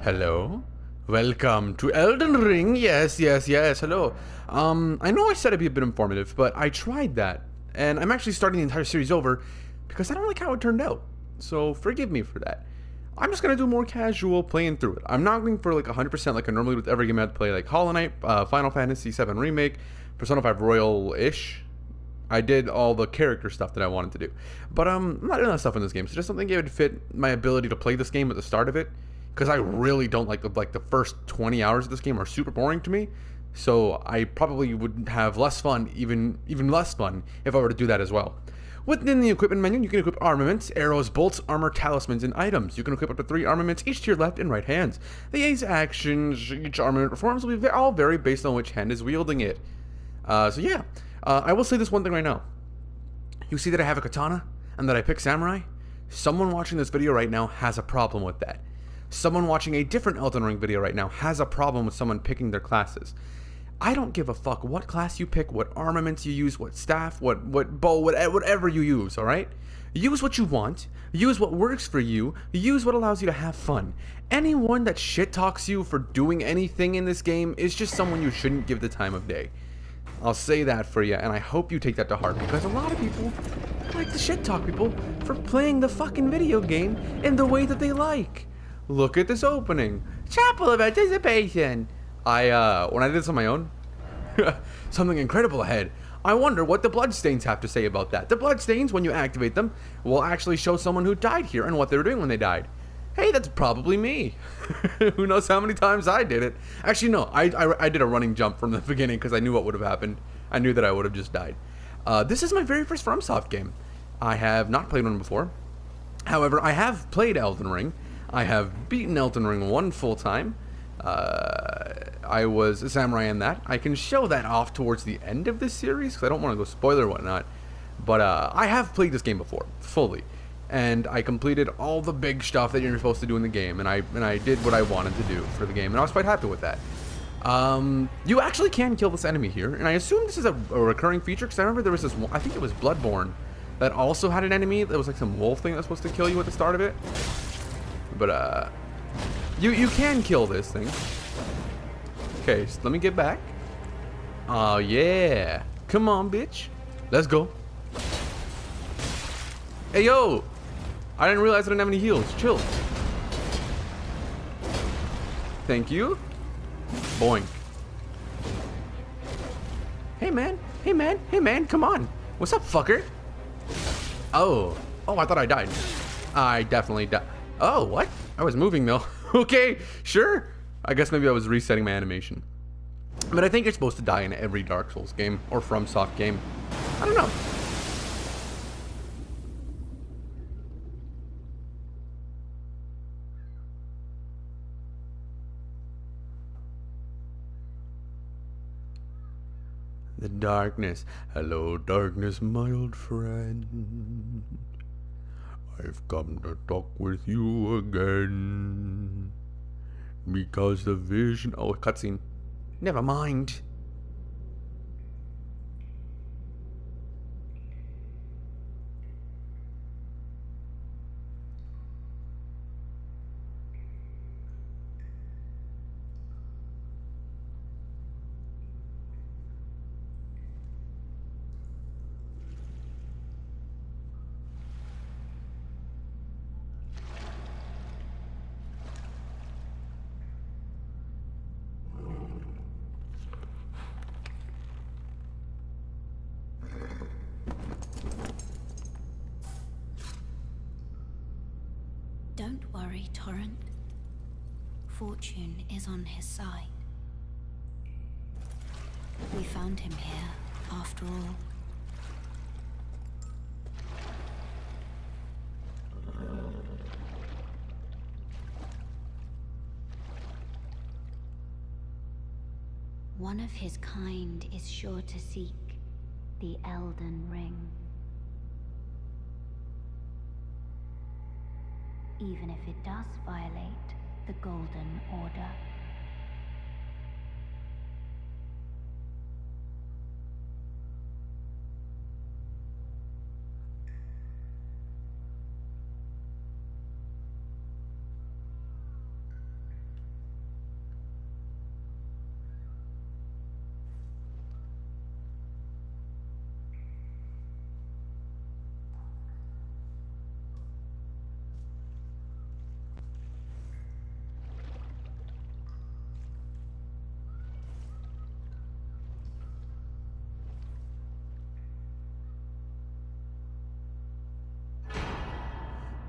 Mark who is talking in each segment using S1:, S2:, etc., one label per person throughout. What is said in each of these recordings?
S1: Hello? Welcome to Elden Ring. Yes, hello. I know I said it'd be a bit informative, but I tried that. And I'm actually starting the entire series over because I don't like how it turned out. So forgive me for that. I'm just gonna do more casual playing through it. I'm not going for like 100% like I normally with every game I have to play, like Hollow Knight, Final Fantasy VII Remake, Persona 5 Royal-ish. I did all the character stuff that I wanted to do. But I'm not doing that stuff in this game, so just something that would fit my ability to play this game at the start of it. Because I really don't like the first 20 hours of this game are super boring to me. So I probably would have less fun, even less fun, if I were to do that as well. Within the equipment menu, you can equip armaments, arrows, bolts, armor, talismans, and items. You can equip up to 3 armaments, each to your left and right hands. The actions each armament performs will be all vary based on which hand is wielding it. I will say this one thing right now. You see that I have a katana and that I pick samurai? Someone watching this video right now has a problem with that. Someone watching a different Elden Ring video right now has a problem with someone picking their classes. I don't give a fuck what class you pick, what armaments you use, what staff, what bow, whatever you use, alright? Use what you want, use what works for you, use what allows you to have fun. Anyone that shit talks you for doing anything in this game is just someone you shouldn't give the time of day. I'll say that for you, and I hope you take that to heart, because a lot of people like to shit talk people for playing the fucking video game in the way that they like. Look at this opening. Chapel of Anticipation. When I did this on my own, something incredible ahead. I wonder what the bloodstains have to say about that. The bloodstains, when you activate them, will actually show someone who died here and what they were doing when they died. Hey, that's probably me. Who knows how many times I did it. Actually, no, I did a running jump from the beginning because I knew what would have happened. I knew that I would have just died. This is my very first FromSoft game. I have not played one before. However, I have played Elden Ring. I have beaten Elden Ring one full time. I was a samurai in that. I can show that off towards the end of this series because I don't want to go spoiler or whatnot. But I have played this game before, fully. And I completed all the big stuff that you're supposed to do in the game, and I did what I wanted to do for the game, and I was quite happy with that. You actually can kill this enemy here, and I assume this is a recurring feature, because I remember there was this one, I think it was Bloodborne, that also had an enemy that was like some wolf thing that was supposed to kill you at the start of it. But, you can kill this thing. Okay, so let me get back. Oh, yeah. Come on, bitch. Let's go. Hey, yo! I didn't realize I didn't have any heals. Chill. Thank you. Boink. Hey, man. Hey, man. Hey, man. Come on. What's up, fucker? Oh. Oh, I thought I died. I definitely died. Oh, what? I was moving, though. Okay, sure. I guess maybe I was resetting my animation. But I think you're supposed to die in every Dark Souls game or FromSoft game. I don't know. The darkness. Hello, darkness, my old friend. I've come to talk with you again. Because the vision... Oh, a cutscene. Never mind.
S2: Don't worry, Torrent. Fortune is on his side. We found him here, after all. One of his kind is sure to seek the Elden Ring. Even if it does violate the Golden Order.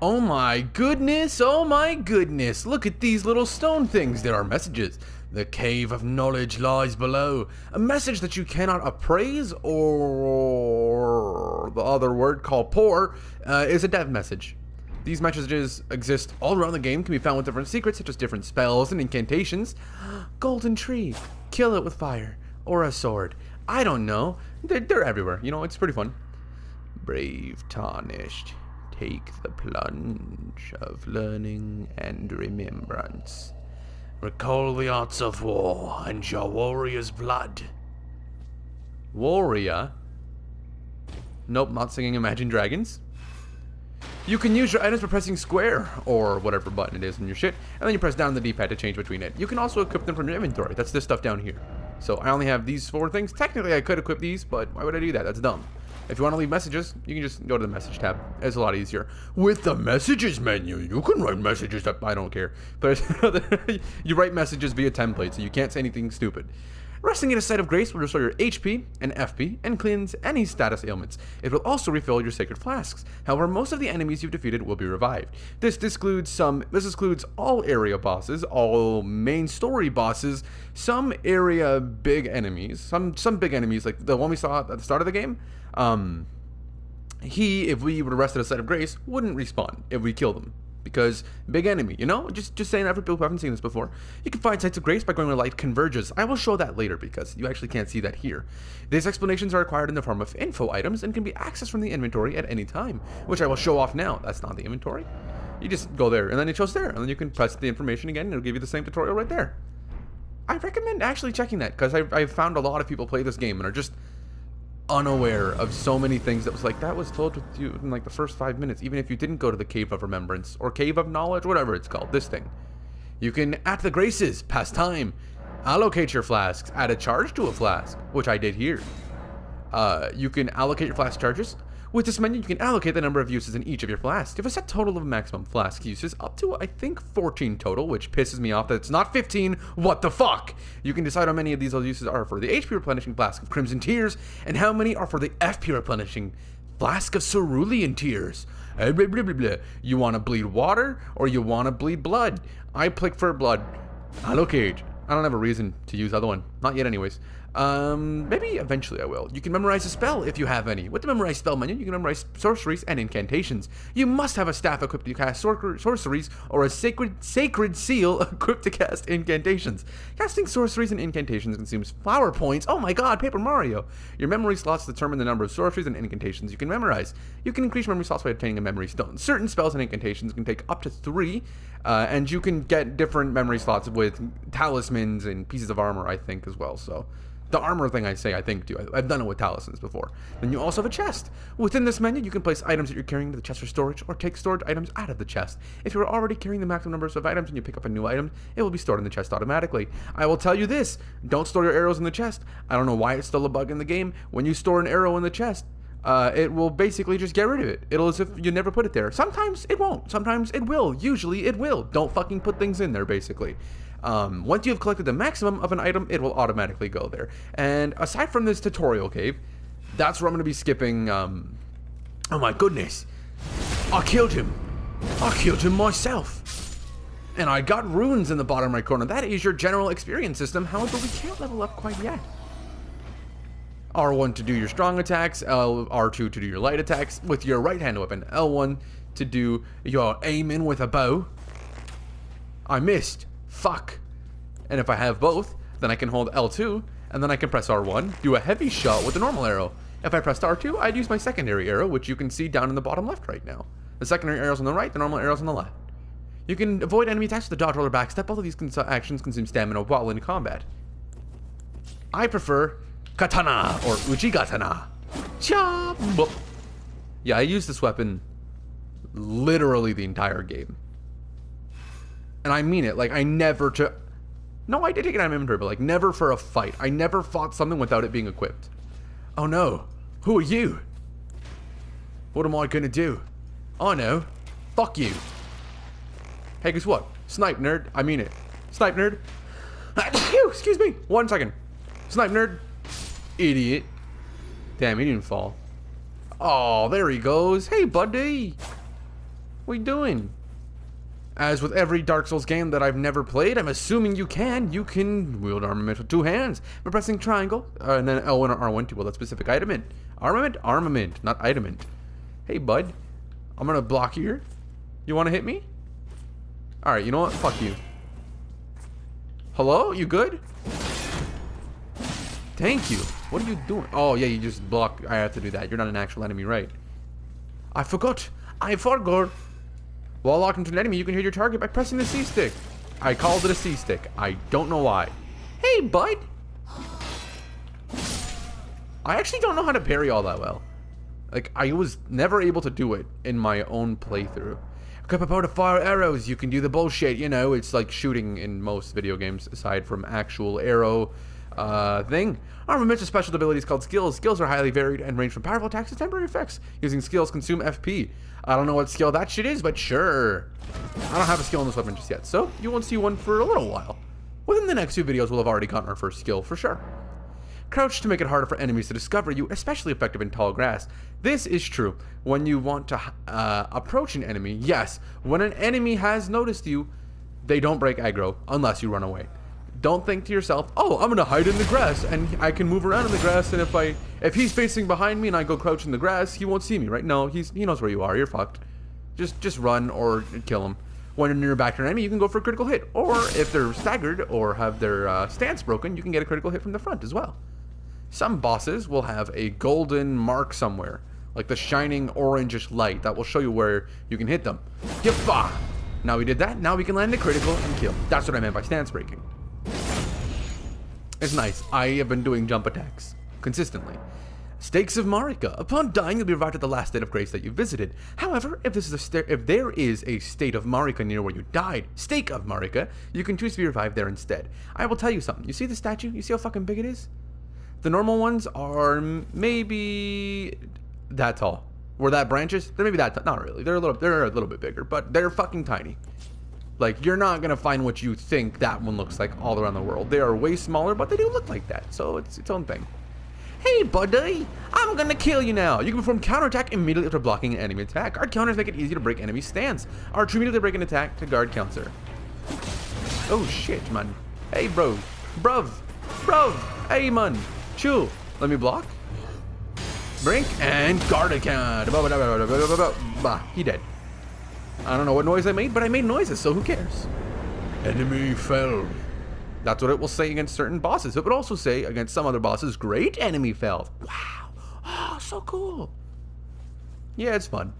S1: Oh my goodness, oh my goodness. Look at these little stone things. There are messages. The cave of knowledge lies below. A message that you cannot appraise, or the other word called pour, is a dev message. These messages exist all around the game, can be found with different secrets, such as different spells and incantations. Golden tree, kill it with fire, or a sword. I don't know. They're everywhere. You know, it's pretty fun. Brave tarnished, take the plunge of learning and remembrance. Recall the arts of war and your warrior's blood. Warrior? Nope, not singing Imagine Dragons. You can use your items by pressing square, or whatever button it is in your shit, and then you press down the D-pad to change between it. You can also equip them from your inventory. That's this stuff down here. So I only have these 4 things. Technically I could equip these, but why would I do that? That's dumb. If you want to leave messages, you can just go to the message tab. It's a lot easier. With the messages menu, you can write messages that I don't care. But you write messages via template, so you can't say anything stupid. Resting in a site of grace will restore your HP and FP and cleanse any status ailments. It will also refill your sacred flasks. However, most of the enemies you've defeated will be revived. This excludes all area bosses, all main story bosses, some area big enemies, some big enemies like the one we saw at the start of the game. If we would have rested a site of grace, wouldn't respawn if we killed them. Because big enemy, you know? Just saying that for people who haven't seen this before. You can find sites of grace by going where light converges. I will show that later because you actually can't see that here. These explanations are acquired in the form of info items and can be accessed from the inventory at any time, which I will show off now. That's not the inventory. You just go there and then it shows there, and then you can press the information again and it'll give you the same tutorial right there. I recommend actually checking that because I've found a lot of people play this game and are just unaware of so many things that was like, that was told to you in like the first 5 minutes, even if you didn't go to the Cave of Remembrance or Cave of Knowledge, whatever it's called, this thing. You can, at the Graces, pass time, allocate your flasks, add a charge to a flask, which I did here. You can allocate your flask charges. With this menu, you can allocate the number of uses in each of your flasks. You have a set total of maximum flask uses, up to, I think, 14 total, which pisses me off that it's not 15. What the fuck? You can decide how many of these uses are for the HP replenishing flask of Crimson Tears, and how many are for the FP replenishing flask of Cerulean Tears. Blah, blah, blah, blah. You want to bleed water, or you want to bleed blood? I click for blood. Allocate. I don't have a reason to use the other one. Not yet anyways. Maybe eventually I will. You can memorize a spell if you have any. With the memorize spell menu, you can memorize sorceries and incantations. You must have a staff equipped to cast sorceries or a sacred seal equipped to cast incantations. Casting sorceries and incantations consumes flower points. Oh my god, Paper Mario! Your memory slots determine the number of sorceries and incantations you can memorize. You can increase memory slots by obtaining a memory stone. Certain spells and incantations can take up to 3, and you can get different memory slots with talismans and pieces of armor, I think, as well, so... The armor thing I think too. I've done it with talismans before. Then you also have a chest. Within this menu, you can place items that you're carrying into the chest for storage, or take storage items out of the chest. If you're already carrying the maximum numbers of items and you pick up a new item, it will be stored in the chest automatically. I will tell you this, don't store your arrows in the chest. I don't know why it's still a bug in the game. When you store an arrow in the chest, it will basically just get rid of it. It'll as if you never put it there. Sometimes it won't. Sometimes it will. Usually it will. Don't fucking put things in there, basically. Once you have collected the maximum of an item, it will automatically go there. And aside from this tutorial cave, that's where I'm going to be skipping, oh my goodness. I killed him. I killed him myself. And I got runes in the bottom right corner. That is your general experience system. However, we can't level up quite yet. R1 to do your strong attacks, R2 to do your light attacks with your right hand weapon, L1 to do your aiming with a bow. I missed. Fuck. And if I have both, then I can hold L2, and then I can press R1, do a heavy shot with the normal arrow. If I pressed R2, I'd use my secondary arrow, which you can see down in the bottom left right now. The secondary arrow's on the right, the normal arrow's on the left. You can avoid enemy attacks with the dodge roll or backstep. Both of these actions consume stamina while in combat. I prefer katana, or uchigatana. Chop! Yeah, I use this weapon literally the entire game. And I mean it, like, I never no, I did take it out of my inventory, but, like, never for a fight. I never fought something without it being equipped. Oh, no. Who are you? What am I gonna do? I know. Fuck you. Hey, guess what? Snipe, nerd. I mean it. Snipe, nerd. Excuse me. 1 second. Snipe, nerd. Idiot. Damn, he didn't fall. Oh, there he goes. Hey, buddy. What are you doing? As with every Dark Souls game that I've never played, I'm assuming you can wield armament with 2 hands by pressing triangle, and then L1 or R1 to wield that specific item. Armament, not itemment. Hey, bud. I'm gonna block here. You wanna hit me? Alright, you know what? Fuck you. Hello? You good? Thank you. What are you doing? Oh, yeah, you just block. I have to do that. You're not an actual enemy, right? I forgot. While locked into an enemy, you can hit your target by pressing the C stick. I called it a C stick. I don't know why. Hey, bud. I actually don't know how to parry all that well. Like, I was never able to do it in my own playthrough. Equip a bow to fire arrows. You can do the bullshit, you know. It's like shooting in most video games, aside from actual arrow thing. Armament's special abilities called skills. Skills are highly varied and range from powerful attacks to temporary effects. Using skills consume FP. I don't know what skill that shit is, but sure. I don't have a skill in this weapon just yet, so you won't see one for a little while. Within the next few videos, we'll have already gotten our first skill for sure. Crouch to make it harder for enemies to discover you, especially effective in tall grass. This is true when you want to approach an enemy. Yes, when an enemy has noticed you, they don't break aggro unless you run away. Don't think to yourself, oh, I'm gonna hide in the grass and I can move around in the grass, and if he's facing behind me and I go crouch in the grass, he won't see me, right? No, he knows where you are. You're fucked. Just run or kill him. When you're back to an enemy, you can go for a critical hit, or if they're staggered or have their stance broken, you can get a critical hit from the front as well. Some bosses will have a golden mark somewhere, like the shining orangish light that will show you where you can hit them. Yippa! Now we did that. Now we can land a critical and kill. That's what I meant by stance breaking. It's nice. I have been doing jump attacks consistently. Stakes of Marika. Upon dying, you'll be revived at the last state of grace that you visited. However, if there is a state of Marika near where you died, stake of Marika, you can choose to be revived there instead. I will tell you something. You see the statue? You see how fucking big it is? The normal ones are maybe that tall. Where that branches, they're maybe that tall. Not really. They're a little bit bigger, but they're fucking tiny. Like, you're not gonna find what you think that one looks like all around the world. They are way smaller, but they do look like that, so it's its own thing. Hey, buddy! I'm gonna kill you now! You can perform counterattack immediately after blocking an enemy attack. Guard counters make it easy to break enemy stance. Archer immediately break an attack to guard counter. Oh shit, man. Hey, bro. Bruv. Hey, man. Chill. Let me block. Brink and guard account. He dead. I don't know what noise I made, but I made noises, so who cares? Enemy fell. That's what it will say against certain bosses. It would also say against some other bosses, great enemy fell. Wow. Oh, so cool. Yeah, it's fun.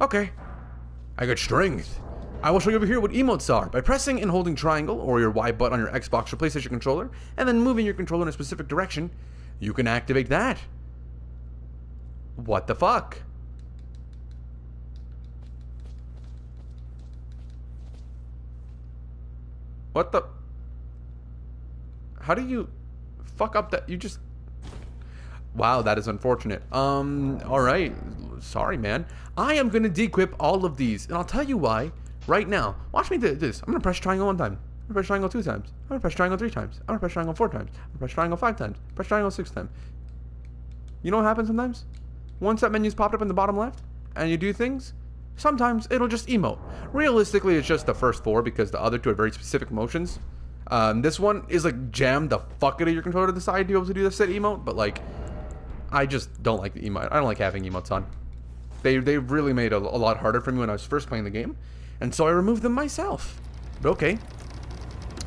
S1: Okay. I got strength. I will show you over here what emotes are. By pressing and holding triangle or your Y button on your Xbox or PlayStation controller, and then moving your controller in a specific direction, you can activate that. What the fuck? What the? How do you fuck up that? You just... Wow, that is unfortunate. Alright. Sorry, man. I am gonna dequip all of these, and I'll tell you why right now. Watch me do this. I'm gonna press triangle 1 time. I'm gonna press triangle 2 times. I'm gonna press triangle 3 times. I'm gonna press triangle 4 times. I'm gonna press triangle 5 times. Press triangle 6 times. You know what happens sometimes? Once that menu's popped up in the bottom left, and you do things, sometimes it'll just emote. Realistically, it's just the first 4 because the other 2 are very specific motions. This one is like jammed the fuck out of your controller to the side to be able to do the set emote, but like, I just don't like the emote. I don't like having emotes on. They really made it a lot harder for me when I was first playing the game, and so I removed them myself. But okay,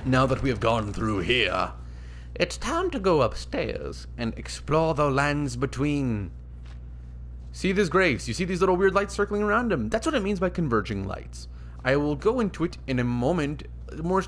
S1: now that we have gone through here, it's time to go upstairs and explore the lands between. See these graves? You see these little weird lights circling around them? That's what it means by converging lights. I will go into it in a moment,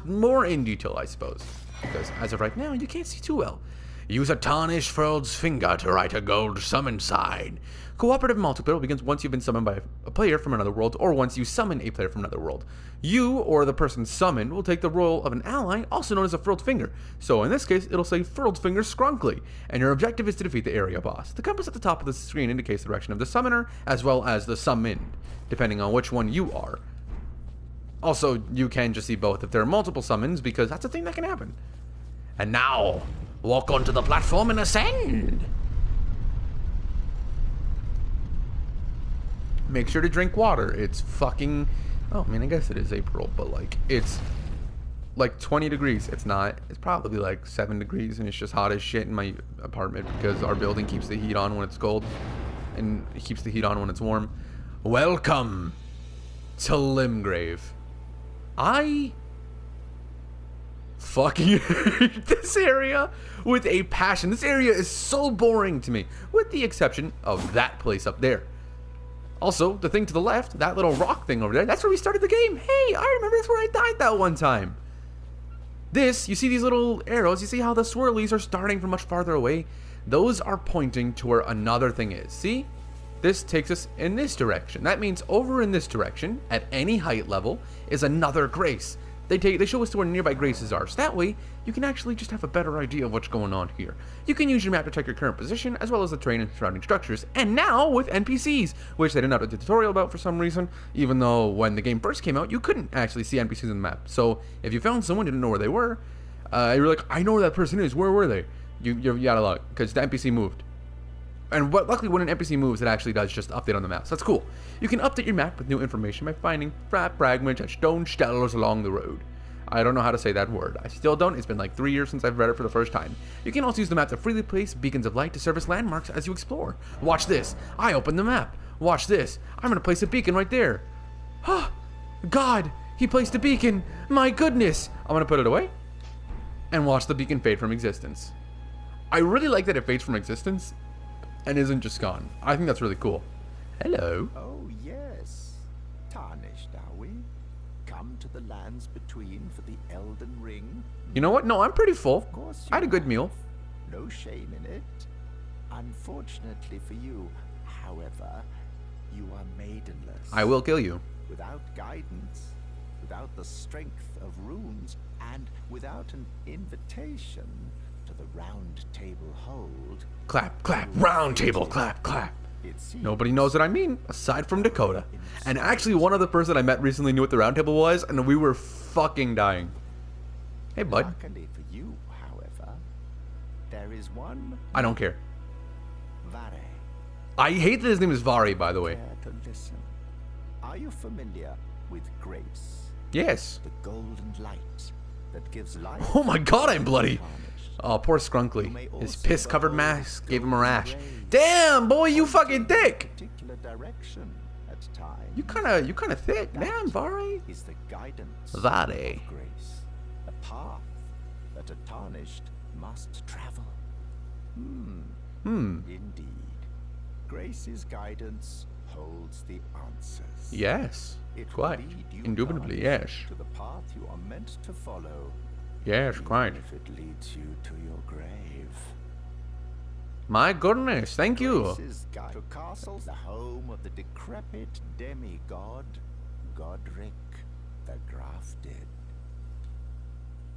S1: more in detail, I suppose. Because as of right now, you can't see too well. Use a tarnished furl's finger to write a gold summon sign. Cooperative multiplayer begins once you've been summoned by a player from another world, or once you summon a player from another world. You, or the person summoned, will take the role of an ally, also known as a furled finger. So in this case, it'll say furled finger Skrunkly, and your objective is to defeat the area boss. The compass at the top of the screen indicates the direction of the summoner, as well as the summoned, depending on which one you are. Also, you can just see both if there are multiple summons, because that's a thing that can happen. And now, walk onto the platform and ascend! Make sure to drink water. It's fucking... Oh, I mean, I guess it is April, but, like, it's, like, 20 degrees. It's not. It's probably, like, 7 degrees, and it's just hot as shit in my apartment because our building keeps the heat on when it's cold, and it keeps the heat on when it's warm. Welcome to Limgrave. I fucking hate this area with a passion. This area is so boring to me, with the exception of that place up there. Also, the thing to the left, that little rock thing over there, that's where we started the game. Hey, I remember that's where I died that one time. This, you see these little arrows, you see how the swirlies are starting from much farther away? Those are pointing to where another thing is. See? This takes us in this direction. That means over in this direction, at any height level, is another grace. They show us to where nearby graces are, so that way you can actually just have a better idea of what's going on here. You can use your map to check your current position, as well as the terrain and surrounding structures, and now with NPCs, which they didn't have a tutorial about for some reason, even though when the game first came out, you couldn't actually see NPCs on the map. So if you found someone, didn't know where they were, you're like, I know where that person is, where were they? You got a luck, because the NPC moved. And luckily when an NPC moves, it actually does just update on the map, so that's cool. You can update your map with new information by finding fragments at stone shells along the road. I don't know how to say that word. I still don't. It's been like 3 years since I've read it for the first time. You can also use the map to freely place beacons of light to serve as landmarks as you explore. Watch this. I opened the map. Watch this. I'm going to place a beacon right there. Oh, God, he placed a beacon. My goodness. I'm going to put it away and watch the beacon fade from existence. I really like that it fades from existence and isn't just gone. I think that's really cool. Hello.
S3: Oh, yes. Tarnished, are we? Come to the lands between for the Elden Ring?
S1: You know what? No, I'm pretty full.
S3: Of course
S1: I had a good meal.
S3: No shame in it. Unfortunately for you, however, you are maidenless.
S1: I will kill you.
S3: Without guidance, without the strength of runes, and without an invitation to the round table hold.
S1: Clap, clap, round table, clap, clap. Nobody knows what I mean, aside from Dakota. And actually, one other person I met recently knew what the round table was, and we were fucking dying. Hey, bud.
S3: Luckily for you, however, there is one.
S1: I don't care.
S3: Vare.
S1: I hate that his name is Vari, by the way.
S3: Care to listen. Are you familiar with grace?
S1: Yes.
S3: The golden light that gives life.
S1: Oh my god, I'm bloody.
S3: Tarnished.
S1: Oh, poor Skrunkly. His piss-covered mask gave him a rash. Damn, boy, you fucking thick.
S3: Particular direction at times.
S1: You kinda thick. Damn, Vari.
S3: Is the guidance
S1: Vare.
S3: of grace, a path that a tarnished must travel. Indeed. Grace's guidance holds the answers.
S1: Yes.
S3: It will
S1: Quite.
S3: lead you
S1: Indubitably,
S3: tarnished
S1: yes.
S3: to the path you are meant to follow.
S1: Yes,
S3: even
S1: quite.
S3: If it leads you to your grave.
S1: My goodness, thank you.
S3: Grace's guide to castles, the home of the decrepit demigod Godric the Grafted.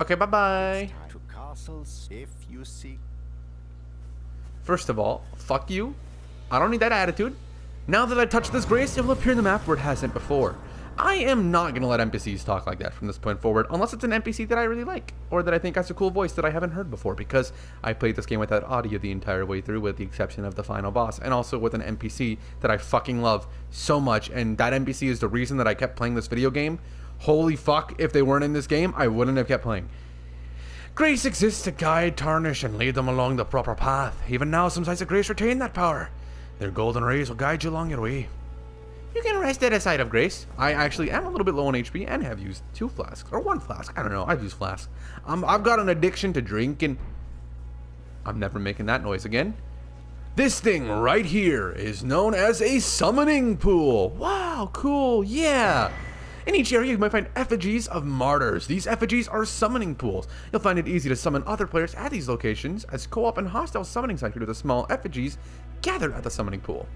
S1: Okay, bye-bye.
S3: Time to castles if you seek.
S1: First of all, fuck you. I don't need that attitude. Now that I touch this grace, it will appear in the map where it hasn't before. I am not going to let NPCs talk like that from this point forward, unless it's an NPC that I really like, or that I think has a cool voice that I haven't heard before, because I played this game without audio the entire way through, with the exception of the final boss, and also with an NPC that I fucking love so much, and that NPC is the reason that I kept playing this video game. Holy fuck, if they weren't in this game, I wouldn't have kept playing. Grace exists to guide, tarnish, and lead them along the proper path. Even now, some sites of grace retain that power. Their golden rays will guide you along your way. You can rest at a site of grace. I actually am a little bit low on HP and have used 2 flasks, or 1 flask, I don't know, I've used flasks. I've got an addiction to drinking. I'm never making that noise again. This thing right here is known as a summoning pool. Wow, cool, yeah. In each area, you might find effigies of martyrs. These effigies are summoning pools. You'll find it easy to summon other players at these locations, as co-op and hostile summoning sites with the small effigies gathered at the summoning pool.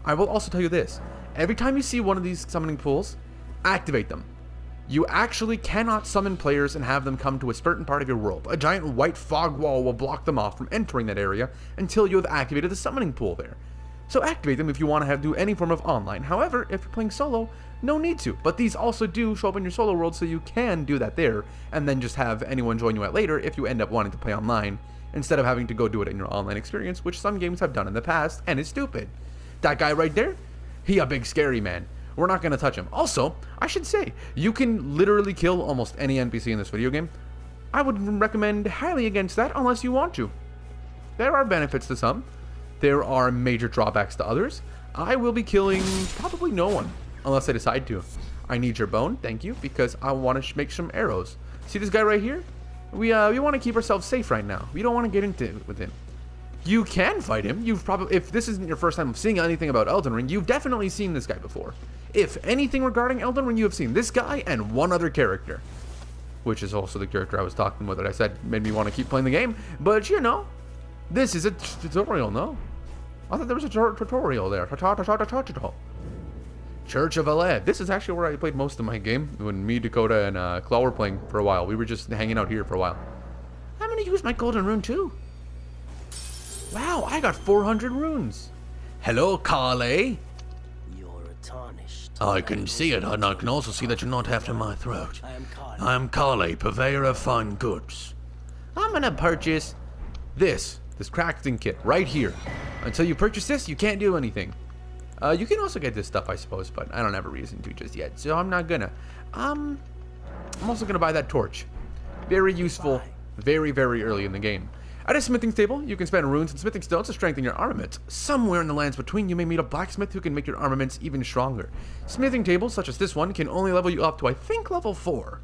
S1: I will also tell you this. Every time you see one of these summoning pools, activate them. You actually cannot summon players and have them come to a certain part of your world. A giant white fog wall will block them off from entering that area until you have activated the summoning pool there. So activate them if you want to do any form of online. However, if you're playing solo, no need to. But these also do show up in your solo world, so you can do that there, and then just have anyone join you at later if you end up wanting to play online, instead of having to go do it in your online experience, which some games have done in the past, and is stupid. That guy right there, He a big scary man. We're not going to touch him. Also, I should say, you can literally kill almost any NPC in this video game. I would recommend highly against that unless you want to. There are benefits to some. There are major drawbacks to others. I will be killing probably no one unless I decide to. I need your bone, thank you, because I want to make some arrows. See this guy right here? We want to keep ourselves safe right now. We don't want to get into it with him. You can fight him. You've probably, if this isn't your first time seeing anything about Elden Ring, you've definitely seen this guy before. If anything regarding Elden Ring, you have seen this guy and one other character, which is also the character I was talking about that I said made me want to keep playing the game. But you know, this is a tutorial, no? I thought there was a tutorial there. Church of Eled. This is actually where I played most of my game. When me, Dakota, and Claw were playing for a while. We were just hanging out here for a while. I'm going to use my golden rune too. Wow, I got 400 runes. Hello, Kale.
S4: You're tarnished.
S5: I can see it, and I can also see that you're not after my throat. I am Kale, purveyor of fine goods.
S1: I'm going to purchase this crafting kit right here. Until you purchase this, you can't do anything. You can also get this stuff, I suppose, but I don't have a reason to just yet, so I'm not gonna. I'm also gonna buy that torch. Very useful, very, very early in the game. At a smithing table, you can spend runes and smithing stones to strengthen your armaments. Somewhere in the lands between, you may meet a blacksmith who can make your armaments even stronger. Smithing tables, such as this one, can only level you up to, I think, level 4.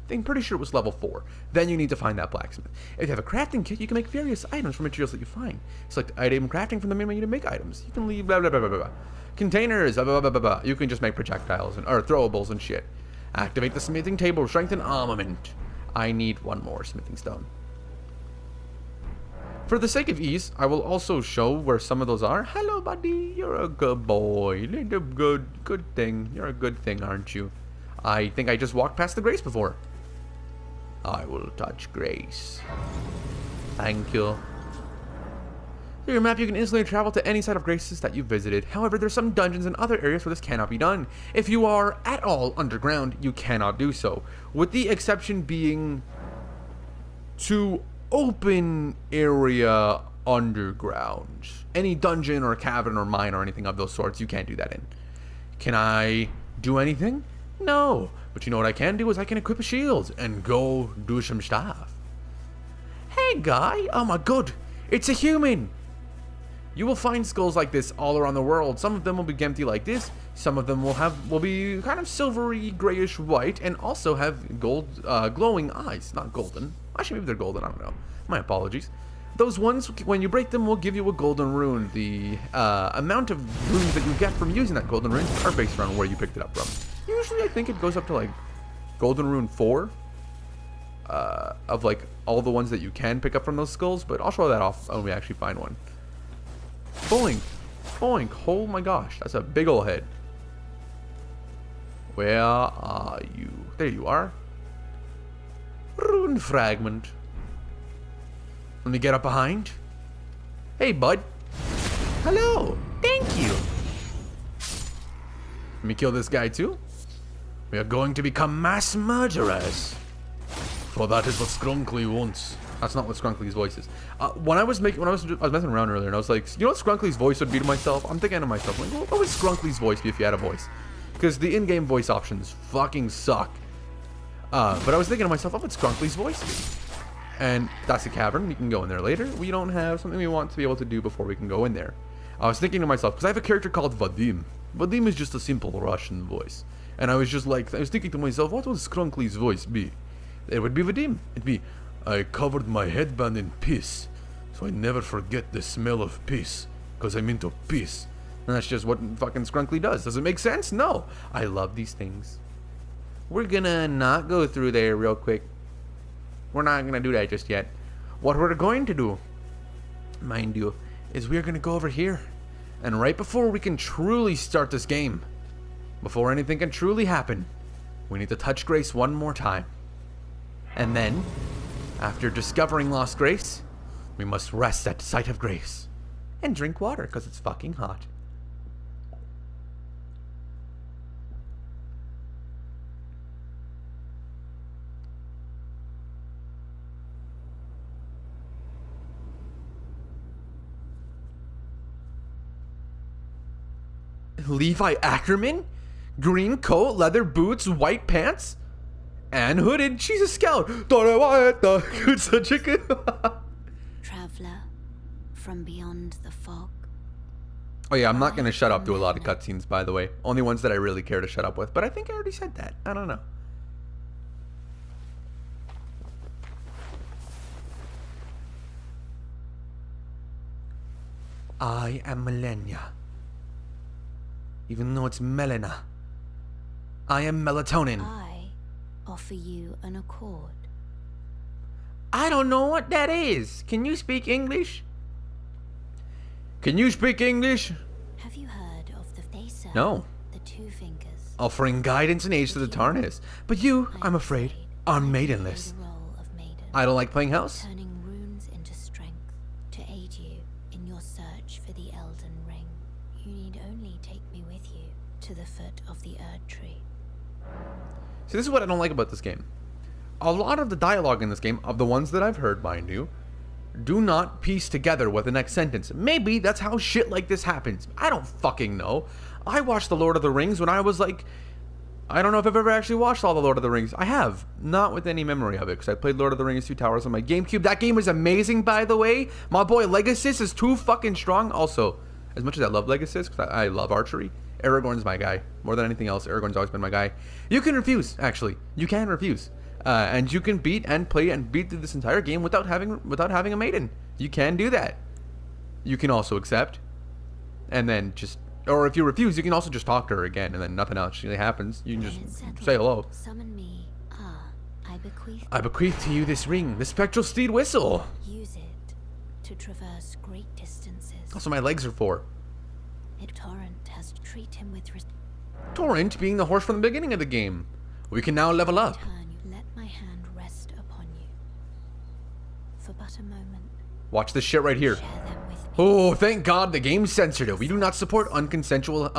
S1: I'm pretty sure it was level 4. Then you need to find that blacksmith. If you have a crafting kit, you can make various items from materials that you find. Select item crafting from the main menu to make items. You can leave blah blah blah blah blah. Containers, blah blah blah blah blah. You can just make projectiles or throwables and shit. Activate the smithing table, strengthen armament. I need one more smithing stone. For the sake of ease, I will also show where some of those are. Hello, buddy. You're a good boy. Good thing. You're a good thing, aren't you? I think I just walked past the Grace before. I will touch Grace. Thank you. Through your map, you can instantly travel to any site of Graces that you visited. However, there's some dungeons and other areas where this cannot be done. If you are at all underground, you cannot do so. With the exception being to open area underground. Any dungeon or cavern or mine or anything of those sorts, you can't do that in. Can I do anything? No. But you know what I can do is I can equip a shield and go do some stuff. Hey guy, oh my god, it's a human. You will find skulls like this all around the world. Some of them will be empty like this. Some of them will be kind of silvery, grayish white, and also have gold, glowing eyes. Not golden. Actually, maybe they're golden. I don't know. My apologies. Those ones, when you break them, will give you a golden rune. The amount of runes that you get from using that golden rune are based around where you picked it up from. Usually, I think it goes up to like golden rune 4 of like all the ones that you can pick up from those skulls. But I'll show that off when we actually find one. Boink, boink! Oh my gosh, that's a big ol' head. Where are you? There you are. Rune fragment. Let me get up behind. Hey, bud. Hello. Thank you. Let me kill this guy too. We are going to become mass murderers. For that is what Skrunkly wants. That's not what Skrunkly's voice is. When I was messing around earlier, and I was like, you know what Skrunkly's voice would be to myself? I'm thinking to myself, like, what would Skrunkly's voice be if you had a voice? Because the in-game voice options fucking suck. But I was thinking to myself, what would Skrunkly's voice be? And that's a cavern. We can go in there later. We don't have something we want to be able to do before we can go in there. I was thinking to myself, because I have a character called Vadim. Vadim is just a simple Russian voice. And I was just like, I was thinking to myself, what would Skrunkly's voice be? It would be Vadim. It'd be, I covered my headband in piss, so I never forget the smell of piss, because I'm into piss. And that's just what fucking Skrunkly does. Does it make sense? No. I love these things. We're gonna not go through there real quick. We're not gonna do that just yet. What we're going to do, mind you, is we're gonna go over here. And right before we can truly start this game, before anything can truly happen, we need to touch Grace one more time. And then, after discovering Lost Grace, we must rest at the site of Grace. And drink water, because it's fucking hot. Levi Ackerman? Green coat, leather boots, white pants, and hooded. She's a scout. It's such a good.
S2: Traveler from beyond the fog.
S1: Oh yeah, I'm not gonna shut up to a lot of cutscenes, by the way. Only ones that I really care to shut up with. But I think I already said that. I don't know. I am Melina. Even though it's Melina. I am melatonin.
S2: I offer you an accord.
S1: I don't know what that is. Can you speak English? Can you speak English?
S2: Have you heard of the Facer?
S1: No.
S2: The two fingers.
S1: Offering guidance and aid to the Tarnis. But you, I'm afraid, are maidenless.
S2: The role of maiden,
S1: I don't like playing house.
S2: turning runes into strength to aid you in your search for the Elden Ring. You need only take me with you to the foot of the Erd Tree.
S1: See, this is what I don't like about this game. A lot of the dialogue in this game, of the ones that I've heard, mind you, do not piece together with the next sentence. Maybe that's how shit like this happens. I don't fucking know. I watched The Lord of the Rings when I was like... I don't know if I've ever actually watched all the Lord of the Rings. I have. Not with any memory of it, because I played Lord of the Rings 2 Towers on my GameCube. That game is amazing, by the way. My boy Legacy is too fucking strong. Also, as much as I love Legacy, because I love archery, Aragorn's my guy. More than anything else, Aragorn's always been my guy. You can refuse, actually. You can refuse. And you can beat and play and beat through this entire game without having a maiden. You can do that. You can also accept. And then just... Or if you refuse, you can also just talk to her again, and then nothing else really happens. You can just say hello.
S2: Summon me.
S1: I bequeath to you this ring, the spectral steed whistle.
S2: Use it to traverse great distances.
S1: Also, my legs are for.
S2: Torrent has to treat him with
S1: Torrent being the horse from the beginning of the game. We can now level up.
S2: turn. Let my hand rest upon you. For but a moment,
S1: Watch this shit right here.
S2: share them with me.
S1: Oh, thank God the game censored it. We do not support unconsensual,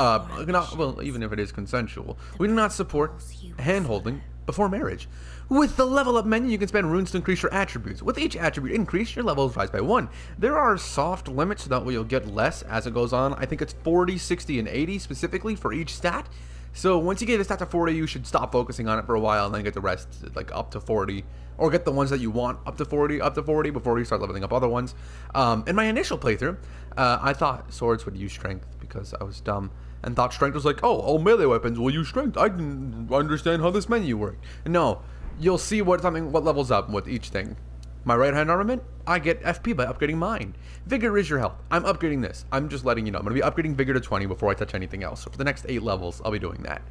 S1: well, even if it is consensual, we do not support hand-holding before marriage. With the level up menu, you can spend runes to increase your attributes. With each attribute increase, your levels rise by 1. There are soft limits, so that way you'll get less as it goes on. I think it's 40, 60, and 80 specifically for each stat. So once you get a stat to 40, you should stop focusing on it for a while and then get the rest like up to 40. Or get the ones that you want up to 40 before you start leveling up other ones. In my initial playthrough, I thought swords would use strength because I was dumb. And thought strength was like, oh, all melee weapons will use strength. I didn't understand how this menu worked. No, you'll see what levels up with each thing. My right hand armament, I get FP by upgrading mine. Vigor is your health. I'm upgrading this. I'm just letting you know. I'm going to be upgrading Vigor to 20 before I touch anything else. So for the next 8 levels, I'll be doing that.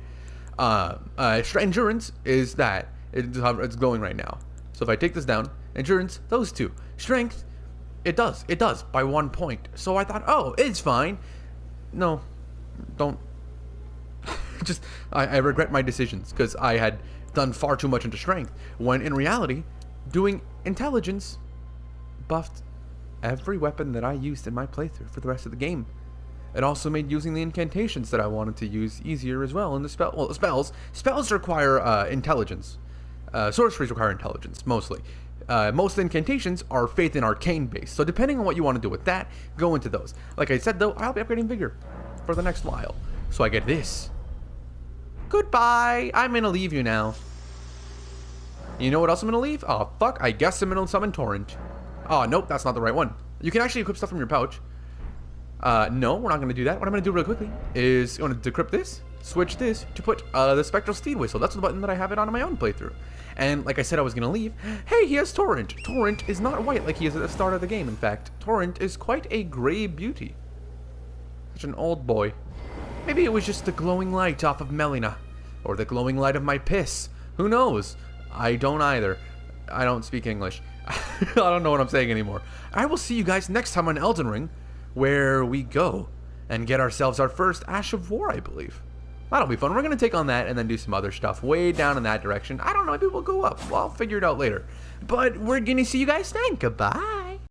S1: Endurance is that. It's going right now. So if I take this down, endurance, those two. Strength, it does by 1 point. So I thought, oh, it's fine. No, don't. Just, I regret my decisions because I had done far too much into strength, when in reality, doing intelligence buffed every weapon that I used in my playthrough for the rest of the game. It also made using the incantations that I wanted to use easier as well. And the spells require intelligence. Sorceries require intelligence, mostly. Most incantations are faith and arcane based, so depending on what you want to do with that, go into those. Like I said though, I'll be upgrading Vigor for the next while. So I get this. Goodbye! I'm gonna leave you now. You know what else I'm gonna leave? Oh fuck, I guess I'm gonna summon Torrent. Oh nope, that's not the right one. You can actually equip stuff from your pouch. No, we're not gonna do that. What I'm gonna do real quickly is I'm gonna decrypt this, switch this to put the Spectral Steed Whistle. That's the button that I have it on my own playthrough. And like I said I was gonna leave, hey, he has Torrent. Torrent is not white like he is at the start of the game, in fact. Torrent is quite a gray beauty. Such an old boy. Maybe it was just the glowing light off of Melina. Or the glowing light of my piss. Who knows? I don't either. I don't speak English. I don't know what I'm saying anymore. I will see you guys next time on Elden Ring, where we go and get ourselves our first Ash of War, I believe. That'll be fun. We're going to take on that and then do some other stuff way down in that direction. I don't know. Maybe we'll go up. Well, I'll figure it out later. But we're going to see you guys then. Goodbye.